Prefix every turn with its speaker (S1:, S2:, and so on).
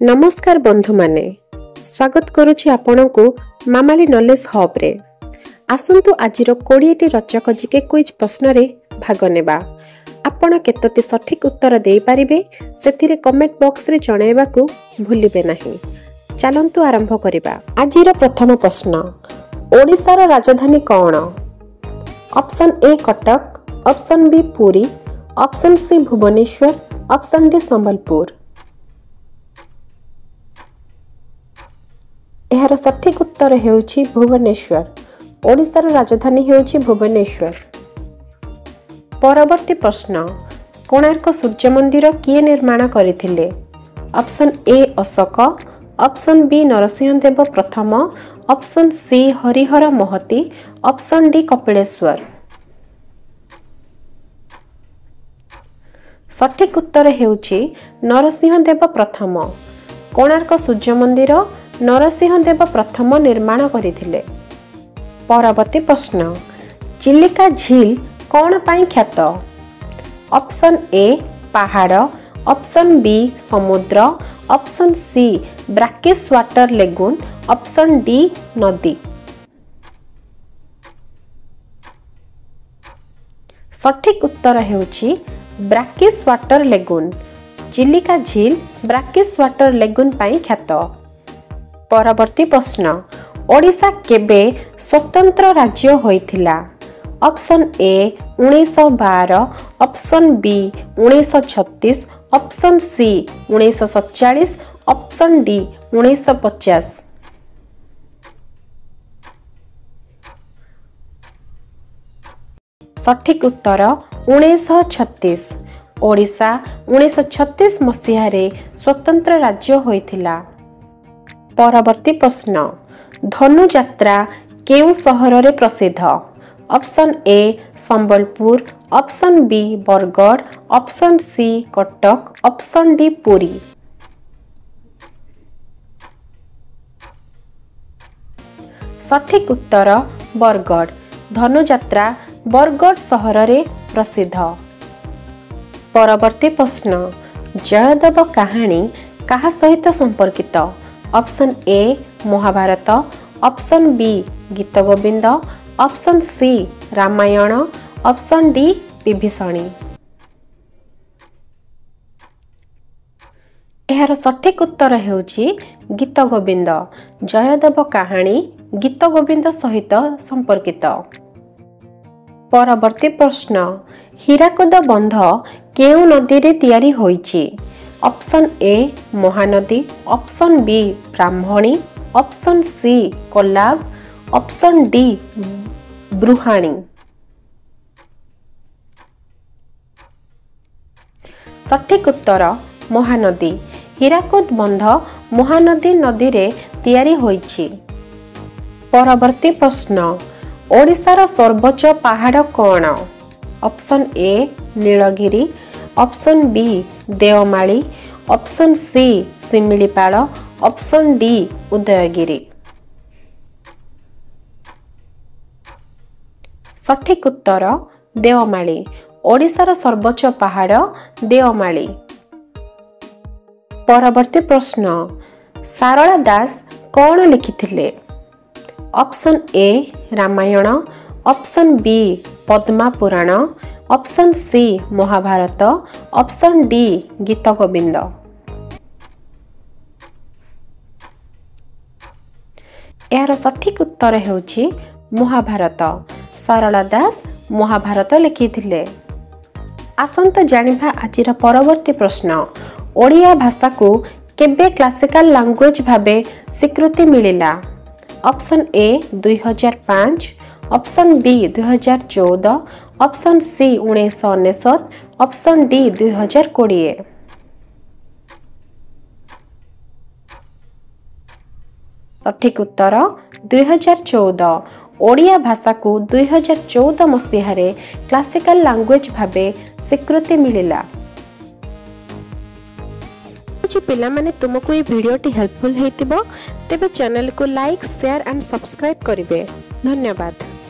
S1: नमस्कार बंधु माने स्वागत करुछि आपनकु मामाली नॉलेज हब रे। आसंतु आजिरो 20टी रचक जीके क्विज प्रश्न रे भाग नेबा। आपण केतोटी सठिक उत्तर देई परिबे सेथिरे कमेंट बॉक्स रे जणाइबाकू भूलिबे नाही। चलंतु आरंभ करिबा। आजिरो प्रथम प्रश्न, ओडिसार राजधानी कोन? Option A Cuttack, option B Puri, option C Bhubaneswar, option D Sambalpur. एहार सठिक उत्तर हेउछि भुवनेश्वर। ओडिसार राजधानी हेउछि भुवनेश्वर। परवर्ती प्रश्न, कोणार्क सूर्य मंदिर किए निर्माण करथिले? Option A Ashoka, option B Narasimhadeva प्रथम, ऑप्शन सी हरिहर महती, ऑप्शन डी कपिलेश्वर। सठिक उत्तर हेउछि नरसिंहदेव प्रथम। कोणार्क सूर्य मंदिर नरसिंहदेव प्रथम निर्माण करथिले। परवर्ती प्रश्न, चिलिका झील कौन पाई ख्यात? ऑप्शन ए पहाड़, ऑप्शन बी समुद्र, option C brackish water lagoon, option D नदी। सठिक उत्तर हेउछि ब्रैकिश वाटर लेगून। चिलिका झील ब्रैकिश वाटर लेगून पाई ख्यात। परवर्ती प्रश्न, ओडिशा केबे स्वतंत्र राज्य होइथिला? Option A 1912, option B 1936, option C 1947, option D 1950। सठिक उत्तर 1936। ओडिशा 1936 मसीह स्वतंत्र राज्य होइथिला। परवर्ती प्रश्न, धनु यात्रा केउ सहर रे प्रसिद्ध? Option A Sambalpur, option B Bargarh, option C Cuttack, option D Puri. सठिक उत्तर बरगढ़। धनु यात्रा बरगढ़ सहर रे प्रसिद्ध। परवर्ती प्रश्न, जयदेव कहानी कहा सहित संपर्कित? Option A Mahabharata, option B Gita Govinda, option C Ramayana, option D विभीषणी। एहार सठिक उत्तर हेउछि गीत गोविंद। जयदेव कहानी गीत गोविंद सहित संपर्कित। परवर्ती प्रश्न, हीराकुद बंध केउ नदी रे तयारी होइछि? Option A Mahanadi, option B Brahmani, option C Kolab, option D ब्रुहाणी। सठिक उत्तर महानदी। हीराकुद बंध महानदी नदी रे तयारी होइछि। परवर्ती प्रश्न, ओडिशार सर्वोच्च पहाड़ कोन? Option A Nilgiri, option B Deomali, option C Similipal, option D Udayagiri. सठिक उत्तर देवमाली। ओडिशार सर्वोच्च पहाड़ देवमाली। परवर्ती प्रश्न, सारला दास कौन लिखिथिले? Option A Ramayana, option B Padma Purana, option C Mahabharata, option D Gita Govinda. यार सठिक उत्तर हेउछि महाभारत। सारला दास महाभारत लिखिथिले। आसंत जानिभा आजिर परवर्ती प्रश्न, ओडिया भाषा को केबे क्लासिकल लैंग्वेज भाबे स्वीकृति मिलिला? Option A 2005, option B 2014, option C 1999, option D 2020। सठिक उत्तर 2014। ओडिया भाषा को 2014 मसीह क्लासिकल लैंग्वेज भाबे स्वीकृति मिलिला। पिला माने तुमको ये वीडियोटी हेल्पफुल हेतिबो तेबे चैनल को लाइक शेयर एंड सब्सक्राइब करिवे। धन्यवाद।